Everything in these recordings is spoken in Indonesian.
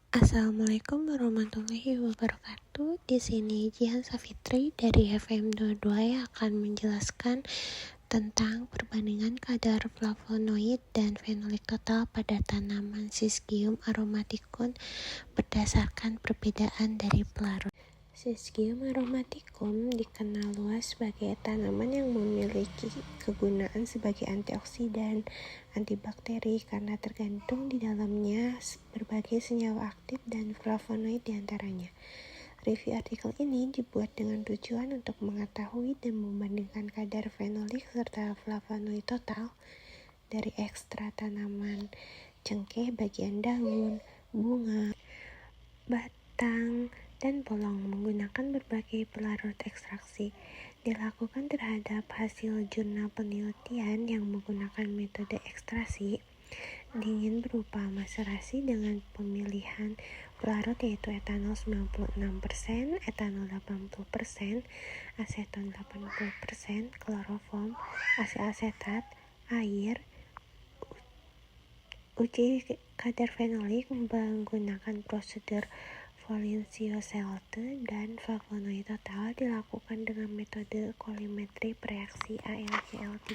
Assalamualaikum warahmatullahi wabarakatuh. Di sini Jihan Safitri dari FM22 yang akan menjelaskan tentang perbandingan kadar flavonoid dan fenolik total pada tanaman Syzygium aromaticum berdasarkan perbedaan dari pelarut. Syzygium aromaticum dikenal luas sebagai tanaman yang memiliki kegunaan sebagai antioksidan, antibakteri karena tergantung di dalamnya berbagai senyawa aktif dan flavonoid diantaranya. Review artikel ini dibuat dengan tujuan untuk mengetahui dan membandingkan kadar fenolik serta flavonoid total dari ekstrak tanaman cengkeh bagian daun, bunga, batang, dan bolong menggunakan berbagai pelarut ekstraksi. Dilakukan terhadap hasil jurnal penelitian yang menggunakan metode ekstraksi dingin berupa maserasi dengan pemilihan pelarut yaitu etanol 96%, etanol 80%, aseton 80%, kloroform, asetat, air. Uji kadar fenolik menggunakan prosedur Valencia-Selte dan flavonoid total dilakukan dengan metode kolimetri bereaksi AlCl3.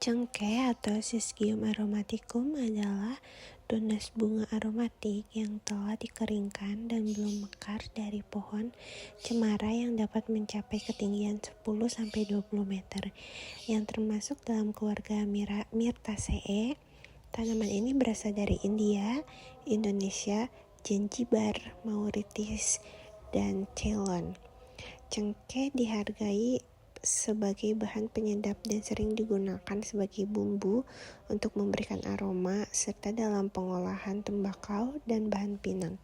Cengkeh atau Syzygium aromaticum adalah tunas bunga aromatik yang telah dikeringkan dan belum mekar dari pohon cemara yang dapat mencapai ketinggian 10-20 meter, yang termasuk dalam keluarga Myrtaceae. Tanaman ini berasal dari India, Indonesia, Zanzibar, Mauritius, dan Ceylon. Cengkeh dihargai sebagai bahan penyedap dan sering digunakan sebagai bumbu untuk memberikan aroma serta dalam pengolahan tembakau dan bahan pinang.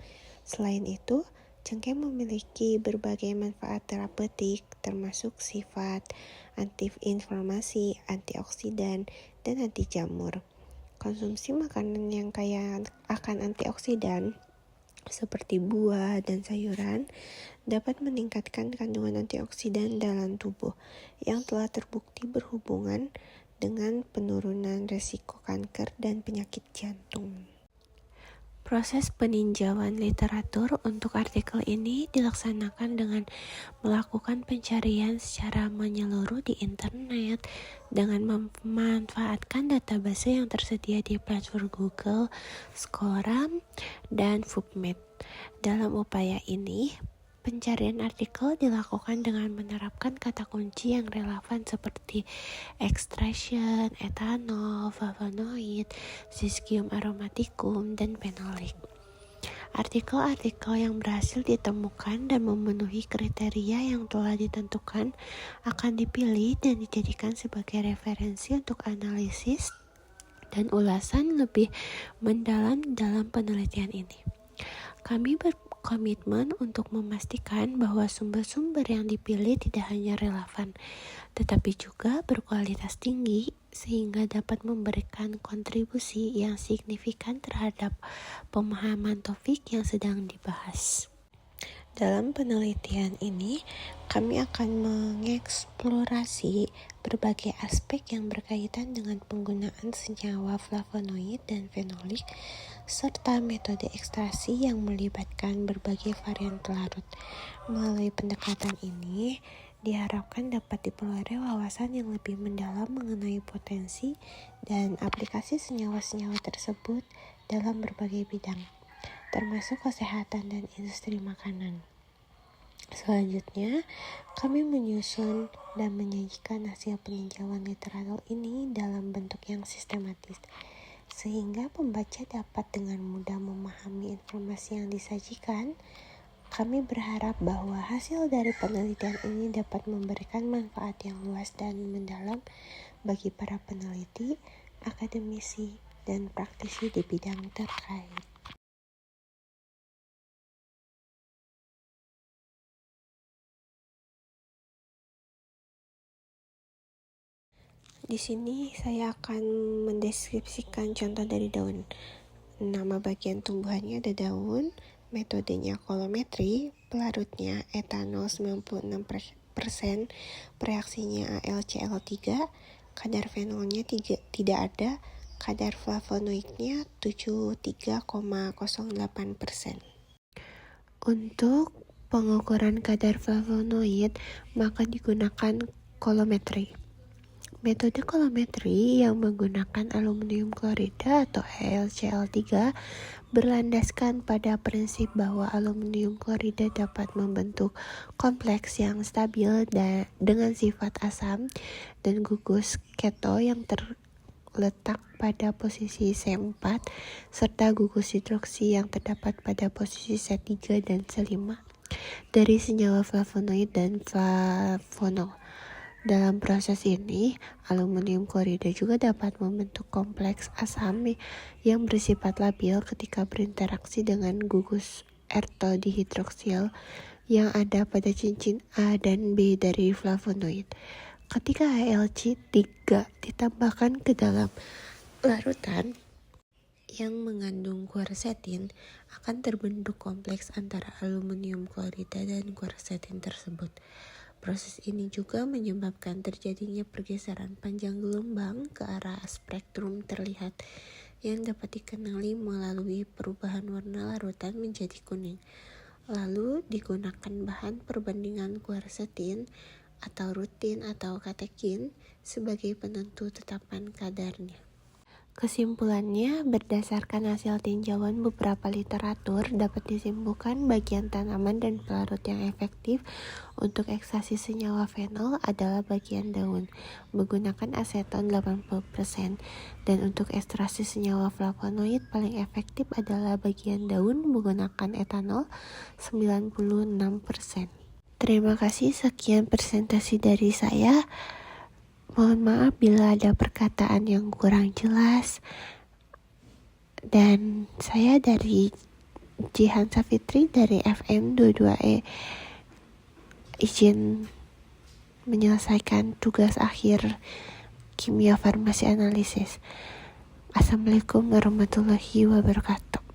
Selain itu, cengkeh memiliki berbagai manfaat terapeutik termasuk sifat anti-inflamasi, antioksidan, dan anti jamur. Konsumsi makanan yang kaya akan antioksidan seperti buah dan sayuran dapat meningkatkan kandungan antioksidan dalam tubuh yang telah terbukti berhubungan dengan penurunan risiko kanker dan penyakit jantung. Proses peninjauan literatur untuk artikel ini dilaksanakan dengan melakukan pencarian secara menyeluruh di internet dengan memanfaatkan database yang tersedia di platform Google, Scholar, dan PubMed. Dalam upaya ini, pencarian artikel dilakukan dengan menerapkan kata kunci yang relevan seperti extraction, etanol, flavonoid, Syzygium aromaticum, dan fenolik. Artikel-artikel yang berhasil ditemukan dan memenuhi kriteria yang telah ditentukan akan dipilih dan dijadikan sebagai referensi untuk analisis dan ulasan lebih mendalam dalam penelitian ini. Kami berkomitmen untuk memastikan bahwa sumber-sumber yang dipilih tidak hanya relevan, tetapi juga berkualitas tinggi sehingga dapat memberikan kontribusi yang signifikan terhadap pemahaman topik yang sedang dibahas. Dalam penelitian ini, kami akan mengeksplorasi berbagai aspek yang berkaitan dengan penggunaan senyawa flavonoid dan fenolik, serta metode ekstraksi yang melibatkan berbagai varian pelarut. Melalui pendekatan ini, diharapkan dapat diperoleh wawasan yang lebih mendalam mengenai potensi dan aplikasi senyawa-senyawa tersebut dalam berbagai bidang, termasuk kesehatan dan industri makanan. Selanjutnya, kami menyusun dan menyajikan hasil peninjauan literatur ini dalam bentuk yang sistematis, sehingga pembaca dapat dengan mudah memahami informasi yang disajikan. Kami berharap bahwa hasil dari penelitian ini dapat memberikan manfaat yang luas dan mendalam bagi para peneliti, akademisi, dan praktisi di bidang terkait. Di sini saya akan mendeskripsikan contoh dari daun. Nama bagian tumbuhannya ada daun, metodenya kolometri, pelarutnya etanol 96%, reaksinya AlCl3, kadar fenolnya tidak ada, kadar flavonoidnya 73,08%. Untuk pengukuran kadar flavonoid, maka digunakan kolometri. Metode kolometri yang menggunakan aluminium klorida atau AlCl3 berlandaskan pada prinsip bahwa aluminium klorida dapat membentuk kompleks yang stabil dengan sifat asam dan gugus keto yang terletak pada posisi C4 serta gugus hidroksi yang terdapat pada posisi C3 dan C5 dari senyawa flavonoid dan flavonol. Dalam proses ini, aluminium klorida juga dapat membentuk kompleks asam yang bersifat labil ketika berinteraksi dengan gugus ertodihidroksil yang ada pada cincin A dan B dari flavonoid. Ketika AlC3 ditambahkan ke dalam larutan yang mengandung quercetin, akan terbentuk kompleks antara aluminium klorida dan quercetin tersebut. Proses ini juga menyebabkan terjadinya pergeseran panjang gelombang ke arah spektrum terlihat yang dapat dikenali melalui perubahan warna larutan menjadi kuning. Lalu digunakan bahan perbandingan quercetin atau rutin atau katekin sebagai penentu tetapan kadarnya. Kesimpulannya, berdasarkan hasil tinjauan beberapa literatur, dapat disimpulkan bagian tanaman dan pelarut yang efektif untuk ekstraksi senyawa fenol adalah bagian daun, menggunakan aseton 80%, dan untuk ekstraksi senyawa flavonoid paling efektif adalah bagian daun menggunakan etanol 96%. Terima kasih, sekian presentasi dari saya. Mohon maaf bila ada perkataan yang kurang jelas. Dan saya dari Jihan Safitri dari FM 22E izin menyelesaikan tugas akhir kimia farmasi analisis. Assalamualaikum warahmatullahi wabarakatuh.